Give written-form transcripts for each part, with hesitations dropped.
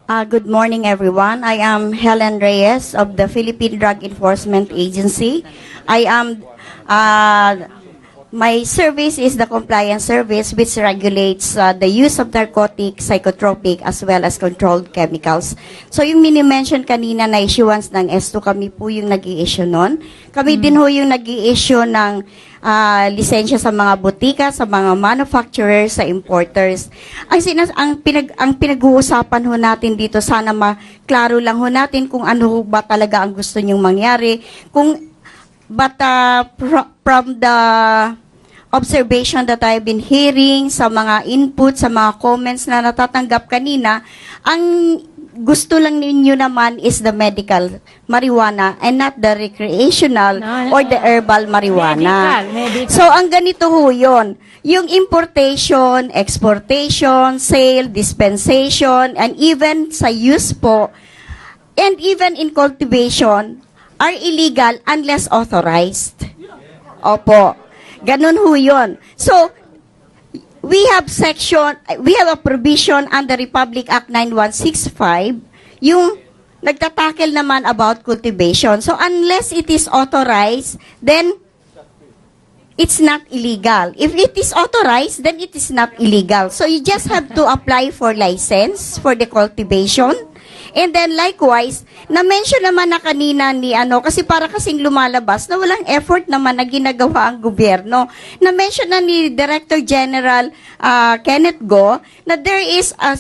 Good morning, everyone. I am Helen Reyes of the Philippine Drug Enforcement Agency. My service is the compliance service which regulates the use of narcotic, psychotropic, as well as controlled chemicals. So yung mini-mention kanina na issuance ng S2, kami po yung nag-i-issue nun. Kami din ho yung nag-i-issue ng lisensya sa mga butika, sa mga manufacturers, sa importers. Ang pinag-uusapan ho natin dito, sana maklaro lang ho natin kung ano ba talaga ang gusto nyong mangyari. From the observation that I've been hearing, sa mga input, sa mga comments na natatanggap kanina, ang gusto lang ninyo naman is the medical marijuana and not the recreational or the herbal marijuana. Medical. So, ang ganito ho yun. Yung importation, exportation, sale, dispensation, and even sa use po, and even in cultivation, are illegal unless authorized. Opo. Ganun ho yun. So, we have a provision under Republic Act 9165, yung nagtatakel naman about cultivation. So, unless it is authorized, then it's not illegal. If it is authorized, then it is not illegal. So, you just have to apply for license for the cultivation. And then likewise, na-mention naman na kanina ni kasi para kasing lumalabas na walang effort naman na ginagawa ang gobyerno. Na-mention na ni Director General Kenneth Go na there is a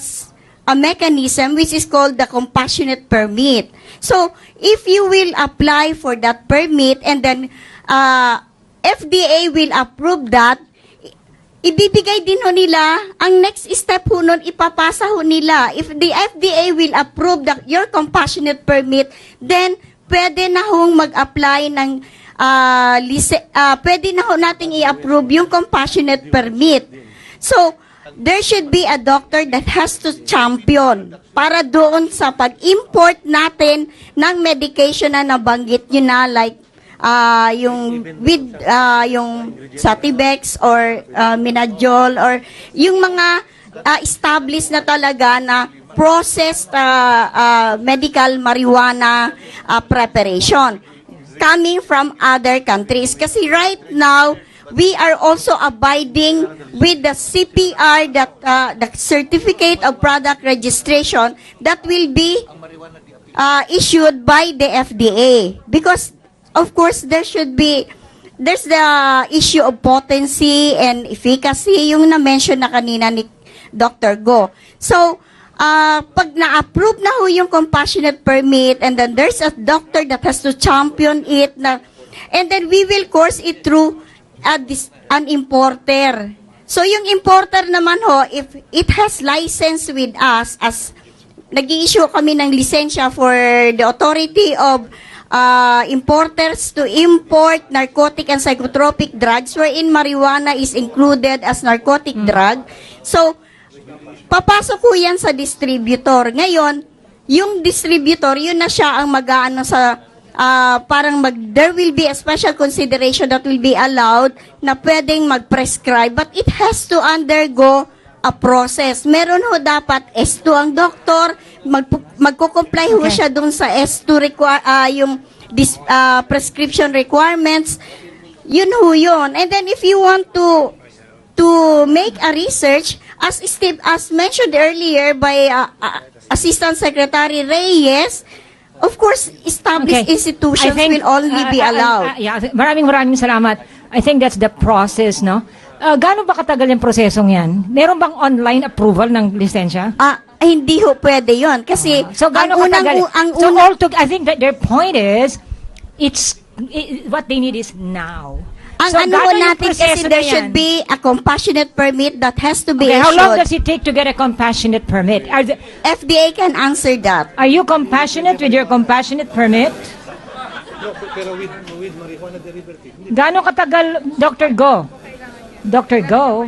mechanism which is called the compassionate permit. So, if you will apply for that permit and then FDA will approve that, ibibigay din ho nila, ang next step ho nun, ipapasa ho nila. If the FDA will approve your compassionate permit, then pwede na hong mag-apply ng, pwede na ho nating i-approve yung compassionate permit. So, there should be a doctor that has to champion para doon sa pag-import natin ng medication na nabanggit nyo na, like yung Satibex or Minajol or yung mga established na talaga na processed medical marijuana preparation coming from other countries. Kasi right now, we are also abiding with the CPR, the Certificate of Product Registration that will be issued by the FDA. Because of course, there's the issue of potency and efficacy, yung na-mention na kanina ni Dr. Go. So, pag na-approve na ho yung compassionate permit, and then there's a doctor that has to champion it, and then we will course it through an importer. So, yung importer naman ho, if it has license with us, as nag-i-issue kami ng lisensya for the authority of importers to import narcotic and psychotropic drugs wherein marijuana is included as narcotic drug. So, papasok ko yan sa distributor. Ngayon, yung distributor, yun na siya ang mag-aano sa, there will be a special consideration that will be allowed na pwedeng mag-prescribe, but it has to undergo a process. Meron ho dapat S2 ang doktor, magko-comply ho siya dun sa S2 yung prescription requirements. Yun ho yun. And then if you want to make a research, as mentioned earlier by Assistant Secretary Reyes, of course, established institutions will only be allowed. Maraming salamat. I think that's the process, no? Gaano ba katagal yung prosesong yan? Meron bang online approval ng lisensya? Hindi ho pwede yun. Kasi, so gaano katagal? I think that their point is, what they need is now. Ang natin kasi there should be a compassionate permit that has to be issued. How long does it take to get a compassionate permit? FDA can answer that. Are you compassionate with your compassionate permit? Pero with marijuana derivative. Gaano katagal, Dr. Go? Dr. Go?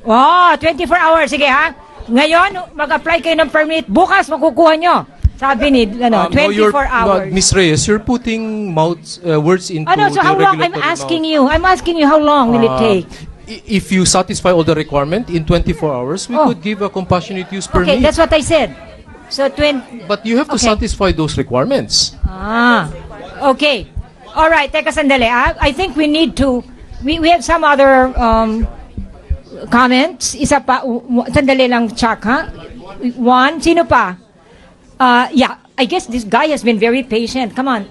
24 hours. Sige ha. Ngayon, mag-apply kayo ng permit. Bukas, makukuha nyo. Sabi ni, 24 hours. Ms. Reyes, you're putting words into so how long? regulatory I'm asking you, how long will it take? If you satisfy all the requirement in 24 hours, we could give a compassionate use Okay, permit. that's what I said. So, But you have to Okay. satisfy those requirements. Okay. All right, teka sandali. I think we need to, we have some other comments. Isa pa, sandali lang, Chuck, ha? One, sino pa? Yeah, I guess this guy has been very patient. Come on.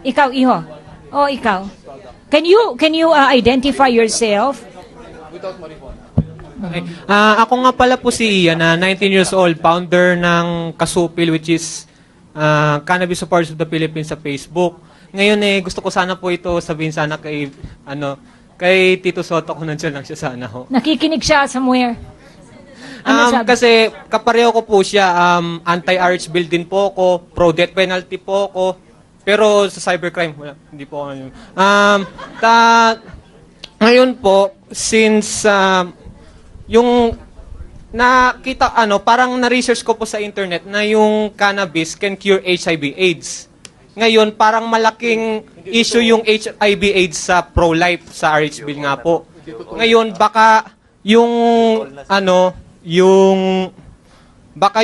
Ikaw, Iho. Oh, ikaw. Can you identify yourself? Okay. Ako nga pala po si Ian, 19 years old, founder ng Kasupil, which is Cannabis Supporters of the Philippines sa Facebook. Ngayon gusto ko sana po ito sabihin sana kay Tito Soto kung nandiyan lang siya sana ho. Nakikinig siya somewhere. Ano sabi? Kasi kapareho ko po siya, anti-RH bill din po ako, pro-death penalty po ako, pero sa cybercrime, wala, hindi po ako yun. Ngayon po, since yung nakita, parang na-research ko po sa internet na yung cannabis can cure HIV/AIDS. Ngayon, parang malaking issue yung HIV/AIDS sa pro-life, sa RH bill nga po. Ngayon, baka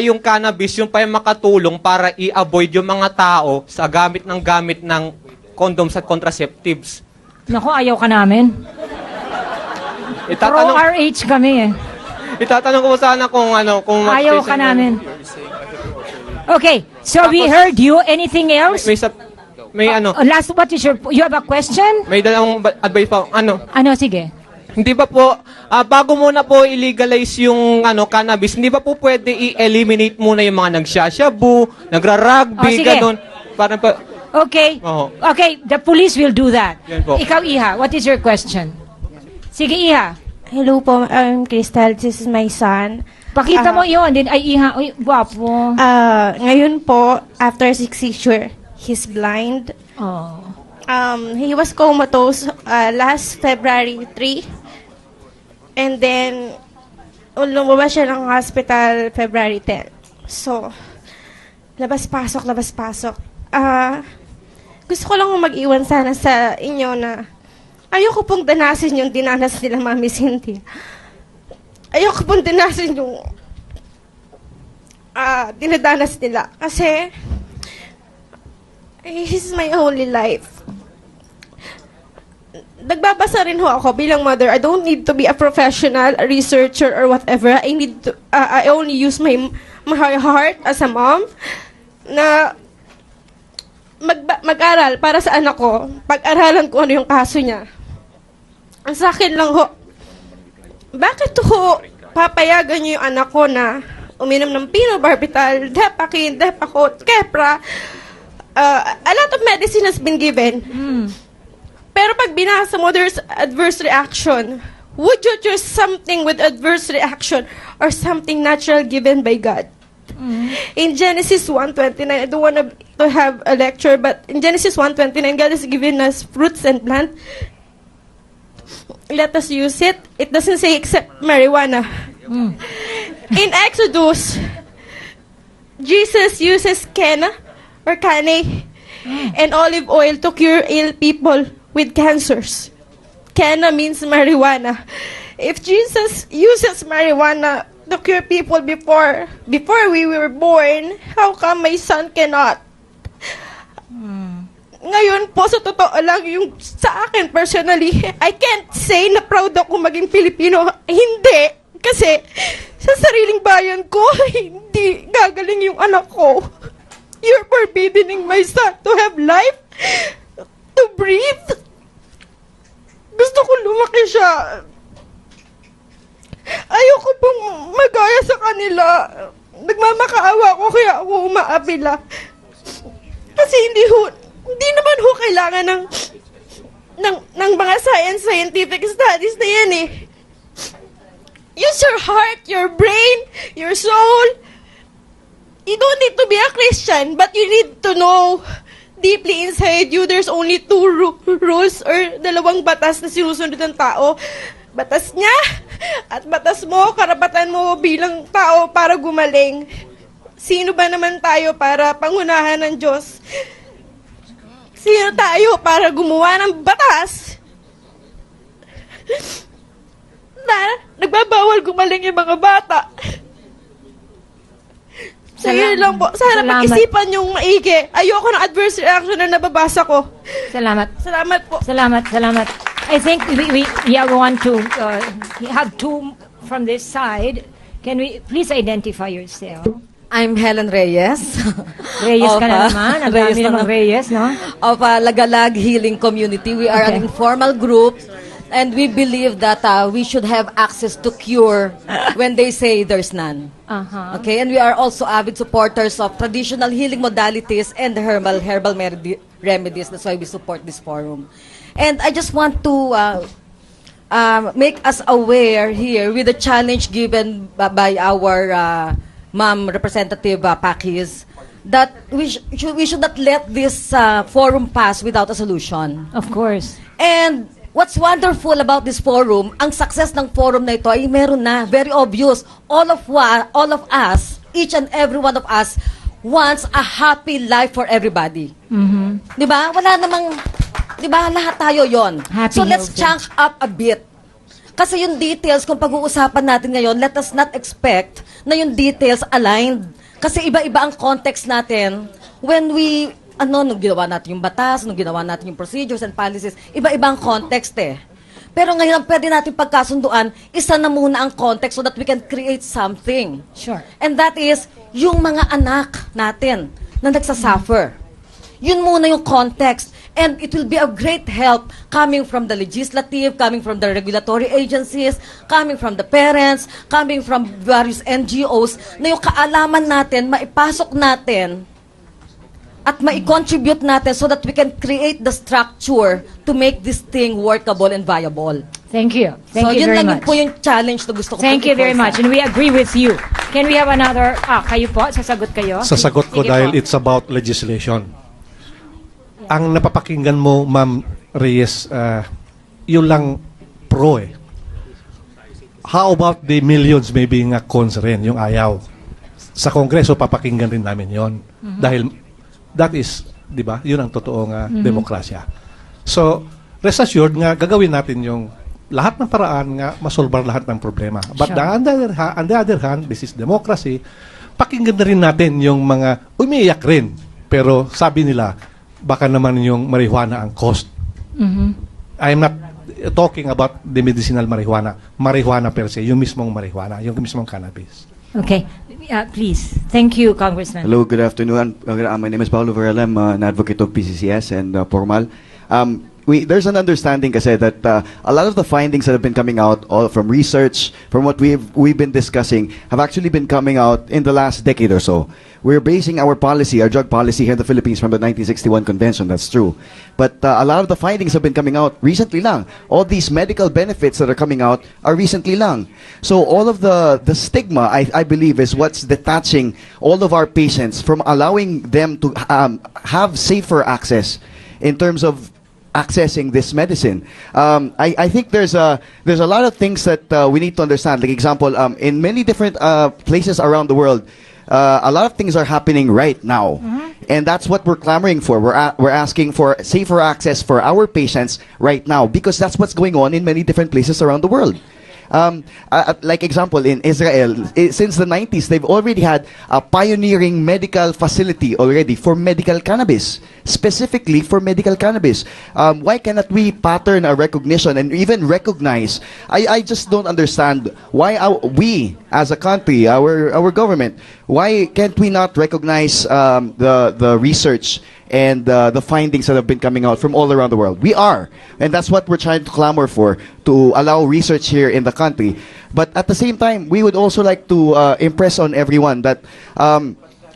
yung cannabis, yung pa yung makatulong para i-avoid yung mga tao sa gamit ng condoms at contraceptives. Naku, ayaw ka namin. Pro-RH kami eh. Itatanong ko sana kung Ayaw ka namin. Okay, so we heard you. Anything else? Last, what is you have a question? May dalawang advice pa. Ano, sige. Hindi ba po, bago muna po i-legalize yung cannabis, hindi ba po pwede i-eliminate muna yung mga nagsashabu, nagra-rugby, sige. ganun? Parang pa, Okay. Oo. Okay, the police will do that. Yan po. Ikaw, Iha, what is your question? Sige, Iha. Hello po, Crystal. This is my son. Pakita mo yun. Din ay Iha. Uy, guwapo. Ngayon po, after 6 seizure, he's blind. Oh. He was comatose last February 3. And then, lumabas siya ng hospital February 10. So, labas-pasok. Gusto ko lang mag-iwan sana sa inyo na ayoko pong danasin yung dinanas nila, Mami Cindy. Ayoko pong danasin yung dinadanas nila. Kasi, this is my only life. Nagbabasa rin ho ako bilang mother. I don't need to be a professional, a researcher, or whatever. I only use my heart as a mom na mag-aral para sa anak ko. Pag-aralan ko ano yung kaso niya. Ang sa akin lang ho, bakit ho papayagan niyo yung anak ko na uminom ng phenobarbital, Depakin, Depakote, Keppra, a lot of medicine has been given. Pero pag binasa mo, there's adverse reaction. Would you choose something with adverse reaction or something natural given by God? In Genesis 1:29, I don't want to have a lecture, but in Genesis 1:29, God has given us fruits and plants. Let us use it. It doesn't say except marijuana. In Exodus, Jesus uses canna or cane and olive oil to cure ill people with cancers. Canna means marijuana. If Jesus uses marijuana to cure people before we were born, how come my son cannot? Ngayon po, sa totoo lang, yung sa akin personally, I can't say na proud ako maging Pilipino. Hindi. Kasi sa sariling bayan ko, hindi gagaling yung anak ko. You're forbidding my son to have life, to breathe. Gusto ko lumaki siya. Ayoko pong magaya sa kanila. Nagmamakaawa ko kaya ako umaapila. Kasi hindi naman ho kailangan ng mga scientific studies na yan eh. Use your heart, your brain, your soul. You don't need to be a Christian, but you need to know deeply inside you, there's only 2 rules or 2 batas na sinusunod ng tao. Batas niya at batas mo, karapatan mo bilang tao para gumaling. Sino ba naman tayo para pangunahan ng Diyos? Sino tayo para gumawa ng batas? bawal gumaling yung mga bata. Sige lang po. Sana Salamat. pag-isipan yung maigi. Ayoko ng adverse reaction na nababasa ko. Salamat. Salamat po. Salamat. I think we want to have two from this side. Can we please identify yourself? I'm Helen Reyes. Reyes ka na Of, naman. Ang Reyes dami na namang naman. Reyes, no? Of Lagalag Healing Community. We are Okay. an informal group, and we believe that we should have access to cure when they say there's none. Uh-huh. Okay, and we are also avid supporters of traditional healing modalities and herbal remedies. That's why we support this forum. And I just want to make us aware here with the challenge given by our Ma'am Representative Pakis, that we should not let this forum pass without a solution. Of course. And what's wonderful about this forum, ang success ng forum na ito ay meron na, very obvious. All of us, each and every one of us, wants a happy life for everybody. Di ba? Wala namang, di ba, lahat tayo yon. Happy, So let's healthy. chunk up a bit. Kasi yung details, kung pag-uusapan natin ngayon, let us not expect na yung details aligned. Kasi iba-iba ang context natin when we, nung ginawa natin yung batas, nung ginawa natin yung procedures and policies, iba-iba ang context eh. Pero ngayon, ang pwede natin pagkasunduan, isa na muna ang context so that we can create something. Sure. And that is, yung mga anak natin na nagsasuffer. Yun muna yung context. And it will be a great help coming from the legislative, coming from the regulatory agencies, coming from the parents, coming from various NGOs, na yung kaalaman natin, maipasok natin at mai-contribute natin so that we can create the structure to make this thing workable and viable. Thank you. Thank So you yun very lang much. yun po yung challenge na gusto ko Thank you very pag-enforce. much. And we agree with you. Can we have another, kayo po, sasagot kayo? Sasagot ko Sige dahil po. it's about legislation. Ang napapakinggan mo, Ma'am Reyes, yun lang pro eh. How about the millions maybe nga cons rin, yung ayaw? Sa Kongreso, papakinggan rin namin yon. Dahil that is, di ba, yun ang totoong demokrasya. So, rest assured nga, gagawin natin yung lahat ng paraan nga masolbar lahat ng problema. But Sure. on the other hand, this is democracy, pakinggan na rin natin yung mga umiiyak rin. Pero sabi nila, baka naman yung marijuana ang cost. I'm not talking about the medicinal marijuana. Marijuana per se, yung mismong marijuana, yung mismong cannabis. Okay. Please. Thank you, Congressman. Hello, good afternoon. My name is Paulo Varela. I'm an advocate of PCCS and Formal. There's an understanding kasi that a lot of the findings that have been coming out all from research, from what we've been discussing, have actually been coming out in the last decade or so. We're basing our policy, our drug policy here in the Philippines from the 1961 convention, that's true. But a lot of the findings have been coming out recently lang. All these medical benefits that are coming out are recently lang. So all of the stigma, I believe, is what's detaching all of our patients from allowing them to have safer access in terms of accessing this medicine. I think there's a lot of things that we need to understand. Like example, in many different places around the world, a lot of things are happening right now, and that's what we're clamoring for. We're asking for safer access for our patients right now because that's what's going on in many different places around the world. Like example, in Israel, since the 90s, they've already had a pioneering medical facility already for medical cannabis, specifically for medical cannabis. Why cannot we pattern our recognition and even recognize? I just don't understand why we, as a country, our government, why can't we not recognize the research and the findings that have been coming out from all around the world? We are, and that's what we're trying to clamor for, to allow research here in the country. But at the same time, we would also like to impress on everyone that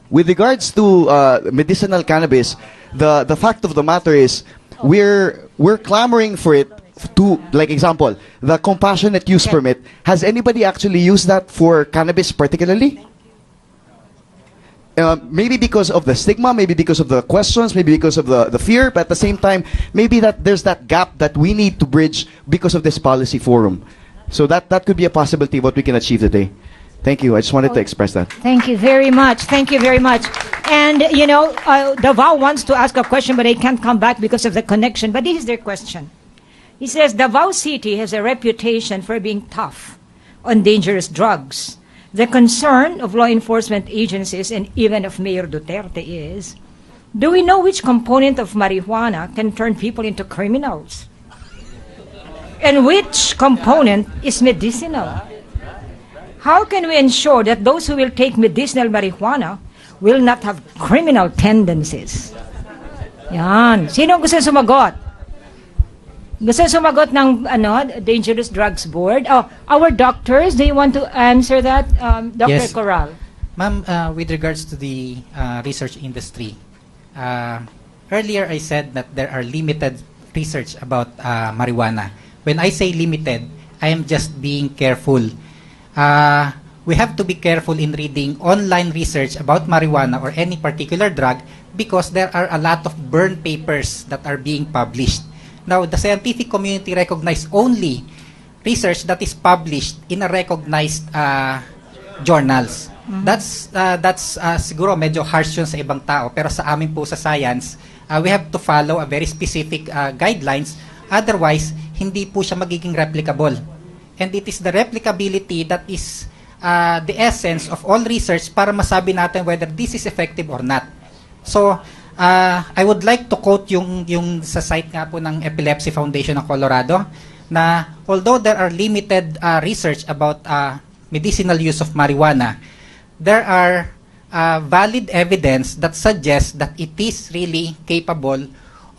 with regards to medicinal cannabis, the fact of the matter is we're clamoring for it to, like example, the compassionate use permit. Has anybody actually used that for cannabis particularly? Maybe because of the stigma, maybe because of the questions, maybe because of the fear, but at the same time, maybe that there's that gap that we need to bridge because of this policy forum. So that could be a possibility of what we can achieve today. Thank you. I just wanted to express that. Thank you very much. Thank you very much. And, you know, Davao wants to ask a question, but they can't come back because of the connection. But this is their question. He says, Davao City has a reputation for being tough on dangerous drugs. The concern of law enforcement agencies and even of Mayor Duterte is, do we know which component of marijuana can turn people into criminals? And which component is medicinal? How can we ensure that those who will take medicinal marijuana will not have criminal tendencies? Yan. Sino gusto sumagot? Gusto sumagot ng Dangerous Drugs Board? Oh, our doctors, do you want to answer that? Dr. Yes. Corral. Ma'am, with regards to the research industry, earlier I said that there are limited research about marijuana. When I say limited, I am just being careful. We have to be careful in reading online research about marijuana or any particular drug because there are a lot of burned papers that are being published. Now, the scientific community recognizes only research that is published in a recognized journals. That's siguro medyo harsh yun sa ibang tao, pero sa amin po sa science, we have to follow a very specific guidelines. Otherwise, hindi po siya magiging replicable. And it is the replicability that is the essence of all research para masabi natin whether this is effective or not. So, I would like to quote yung sa site nga po ng Epilepsy Foundation ng Colorado na although there are limited research about medicinal use of marijuana, there are valid evidence that suggests that it is really capable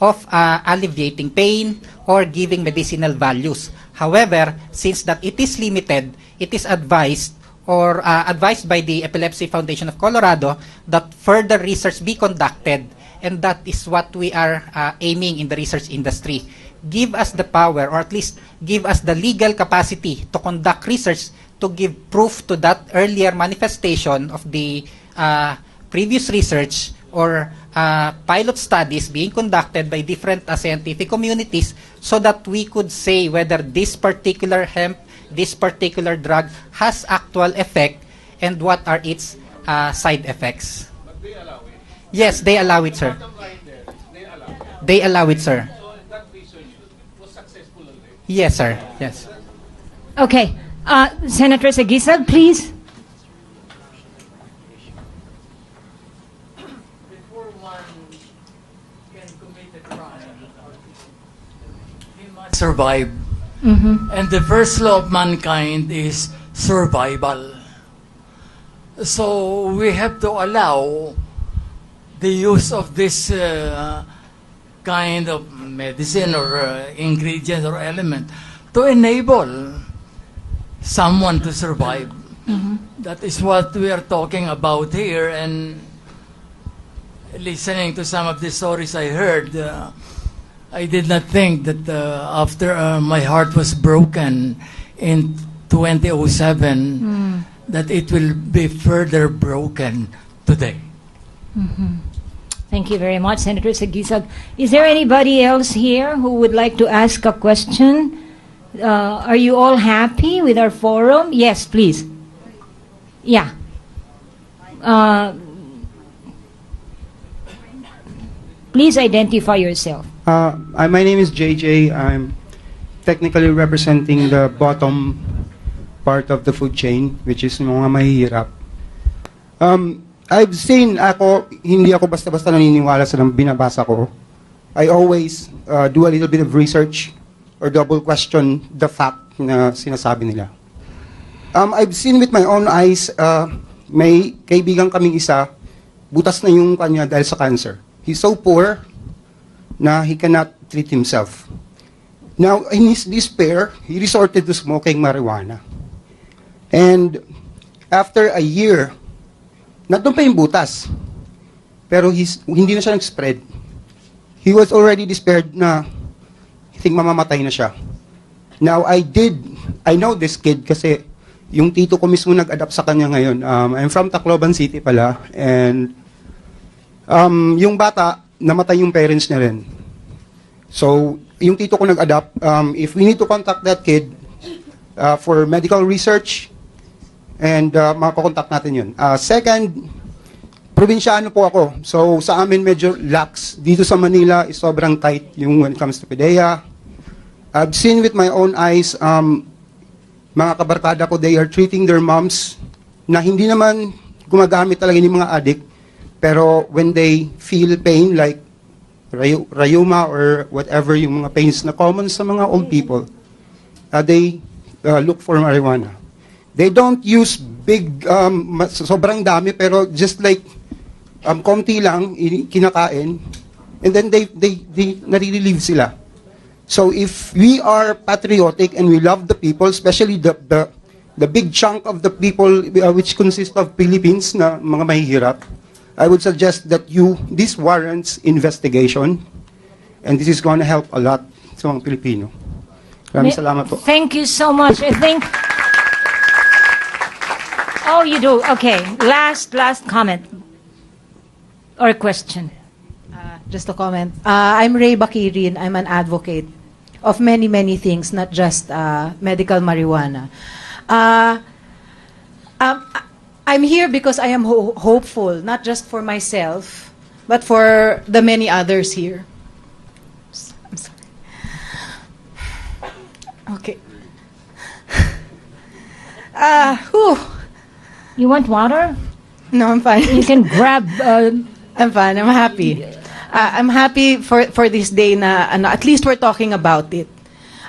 of alleviating pain or giving medicinal values. However, since that it is limited, it is advised by the Epilepsy Foundation of Colorado that further research be conducted, and that is what we are aiming in the research industry. Give us the power, or at least give us the legal capacity to conduct research to give proof to that earlier manifestation of the previous research or pilot studies being conducted by different scientific communities so that we could say whether this particular hemp, this particular drug has actual effect and what are its side effects. But they allow it? Yes, they allow it, sir. They allow it, sir. So that research was successful already? Yes, sir. Yes. Okay. Senator Sagisag, please. Before one can commit a crime, he must survive. And the first law of mankind is survival. So we have to allow the use of this kind of medicine or ingredient or element to enable someone to survive. That is what we are talking about here. And listening to some of the stories I heard, I did not think that after my heart was broken in 2007, that it will be further broken today. Thank you very much, Senator Sagisag. Is there anybody else here who would like to ask a question? Are you all happy with our forum? Yes, please. Yeah. Please identify yourself. My name is JJ. I'm technically representing the bottom part of the food chain, which is mga mahihirap. I've seen hindi ako basta-basta naniniwala sa binabasa ko. I always do a little bit of research or double question the fact na sinasabi nila. I've seen with my own eyes, may kaibigan kaming isa, butas na yung kanya dahil sa cancer. He's so poor na he cannot treat himself. Now, in his despair, he resorted to smoking marijuana. And after a year, nandun pa yung butas. Pero hindi na siya nag-spread. He was already despaired na I think mamamatay na siya. Now, I know this kid kasi yung tito ko mismo nag-adapt sa kanya ngayon. I'm from Tacloban City pala. And yung bata, namatay yung parents niya rin. So, yung tito ko nag-adapt, if we need to contact that kid for medical research, and mapakontak natin yun. Second, probinsyano po ako. So, sa amin medyo lax. Dito sa Manila, is sobrang tight yung when it comes to PDEA. I've seen with my own eyes, mga kabarkada ko, they are treating their moms na hindi naman gumagamit talaga yung mga addict, pero when they feel pain like rheuma or whatever, yung mga pains na common sa mga old people, they look for marijuana. They don't use big, sobrang dami, pero just like konti lang, kinakain, and then they nare-relieve sila. So if we are patriotic and we love the people, especially the big chunk of the people which consist of Philippines na mga mahihirap, I would suggest that this warrants investigation, and this is going to help a lot sa mga Pilipino. Maraming salamat po. Thank you so much. I think... Oh, you do. Okay. Last comment or question. Just a comment. I'm Ray Bakirin. I'm an advocate of many, many things, not just medical marijuana. I'm here because I am hopeful, not just for myself, but for the many others here. I'm sorry. Okay. You want water? No, I'm fine. You can grab... I'm fine. I'm happy. I'm happy for this day na at least we're talking about it.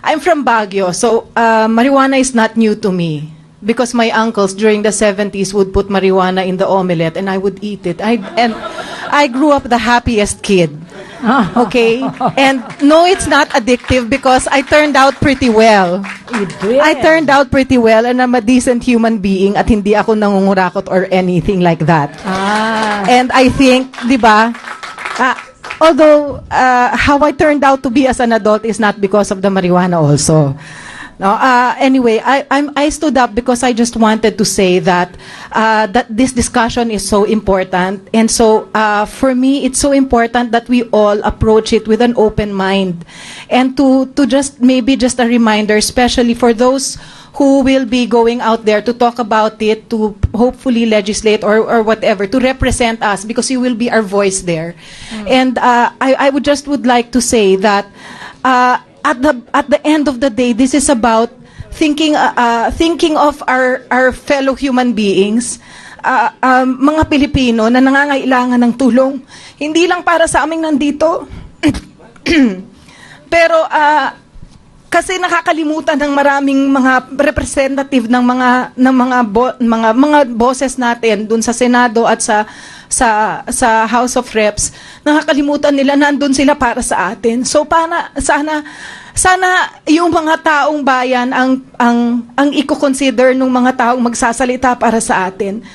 I'm from Baguio, so marijuana is not new to me because my uncles during the 70s would put marijuana in the omelette and I would eat it. And I grew up the happiest kid. Okay? And no, it's not addictive because I turned out pretty well. You did. I turned out pretty well and I'm a decent human being at hindi ako nangungurakot or anything like that. And I think, di ba, although how I turned out to be as an adult is not because of the marijuana also. No, anyway, I stood up because I just wanted to say that that this discussion is so important, and so for me, it's so important that we all approach it with an open mind, and to just maybe just a reminder, especially for those who will be going out there to talk about it, to hopefully legislate or whatever, to represent us, because you will be our voice there. And I would like to say that at the end of the day, this is about thinking of our fellow human beings, mga Pilipino na nangangailangan ng tulong, hindi lang para sa aming nandito, pero kasi nakakalimutan ng maraming mga representative ng mga boses natin dun sa Senado at sa House of Reps, nakakalimutan nila nandun sila para sa atin. So sana yung mga taong bayan ang i-consider ng mga taong magsasalita para sa atin.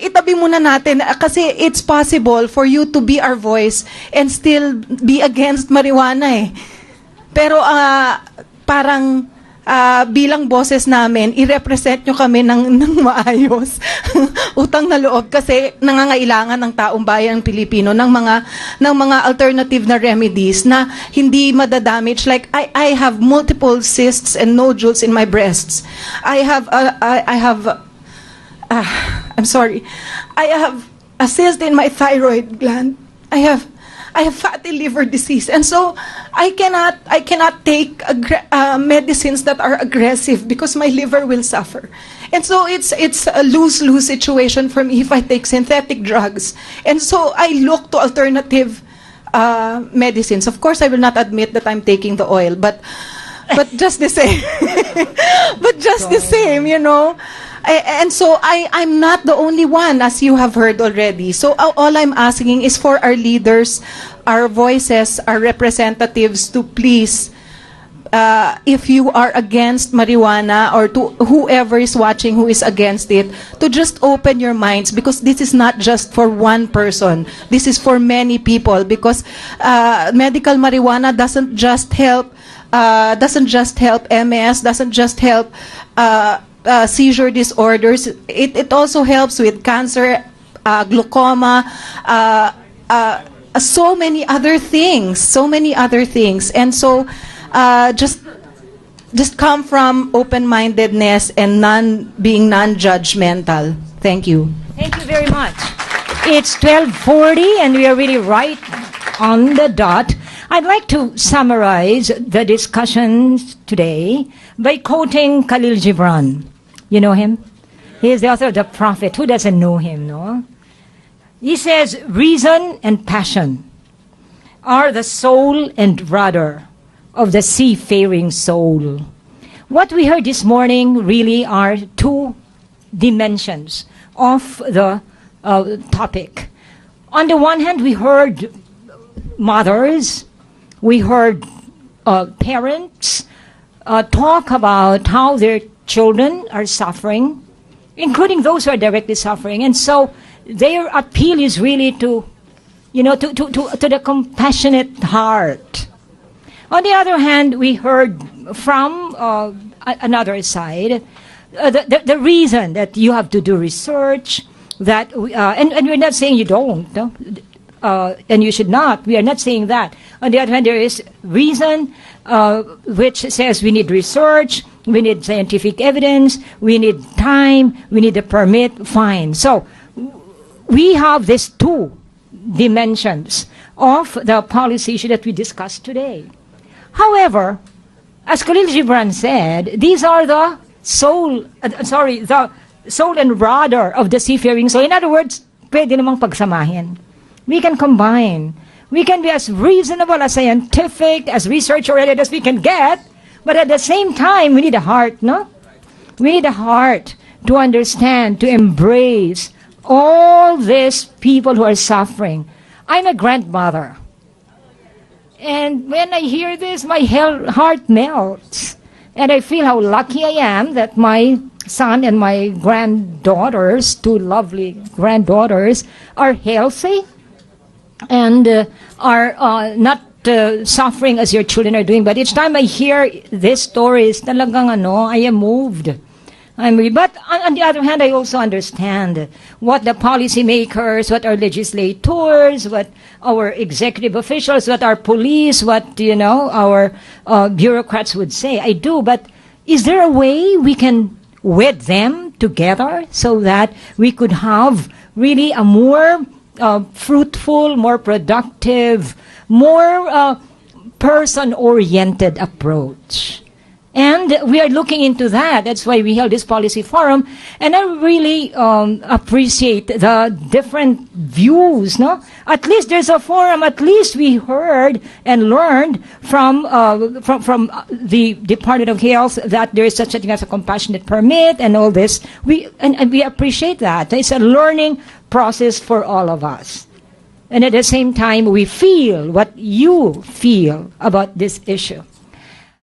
Itabi muna natin kasi it's possible for you to be our voice and still be against marijuana eh. Pero parang bilang boses namin, i-represent nyo kami ng maayos. Utang na loob kasi nangangailangan ng taong bayan ng Pilipino ng mga alternative na remedies na hindi madadamage. Like I have multiple cysts and nodules in my breasts. I'm sorry. I have a cyst in my thyroid gland. I have fatty liver disease, and so I cannot take medicines that are aggressive because my liver will suffer. And so it's a lose-lose situation for me if I take synthetic drugs. And so I look to alternative medicines. Of course, I will not admit that I'm taking the oil, but just the same, you know. And so I'm not the only one, as you have heard already. So all I'm asking is for our leaders, our voices, our representatives to please, if you are against marijuana or to whoever is watching who is against it, to just open your minds, because this is not just for one person. This is for many people, because medical marijuana doesn't just help MS, doesn't just help seizure disorders. It also helps with cancer, glaucoma, so many other things. And so just come from open-mindedness and being non-judgmental. Thank you. Thank you very much. It's 12:40 and we are really right on the dot. I'd like to summarize the discussions today by quoting Khalil Gibran. You know him? He is the author of The Prophet. Who doesn't know him, no? He says, reason and passion are the soul and rudder of the seafaring soul. What we heard this morning really are two dimensions of the topic. On the one hand, we heard mothers, we heard parents talk about how their children are suffering, including those who are directly suffering. And so their appeal is really to the compassionate heart. On the other hand, we heard from another side the reason that you have to do research, that and we're not saying you don't, no? And you should not. We are not saying that. On the other hand, there is reason which says we need research, we need scientific evidence, we need time, we need a permit, fine. So we have these two dimensions of the policy issue that we discussed today. However, as Khalil Gibran said, these are the soul and rudder of the seafaring soul. In other words, pwede namang pagsamahin. We can combine. We can be as reasonable, as scientific, as research-oriented as we can get, but at the same time, we need a heart, no? We need a heart to understand, to embrace all these people who are suffering. I'm a grandmother. And when I hear this, my heart melts. And I feel how lucky I am that my son and my granddaughters, two lovely granddaughters, are healthy and are not suffering as your children are doing. But each time I hear these stories, talagang I am moved. But on the other hand, I also understand what the policymakers, what our legislators, what our executive officials, what our police, what our bureaucrats would say. I do, but is there a way we can wed them together so that we could have really a more fruitful, more productive, more person-oriented approach? And we are looking into that. That's why we held this policy forum. And I really appreciate the different views, no? At least there's a forum. At least we heard and learned from the Department of Health that there is such a thing as a compassionate permit and all this. We appreciate that. It's a learning process for all of us. And at the same time, we feel what you feel about this issue.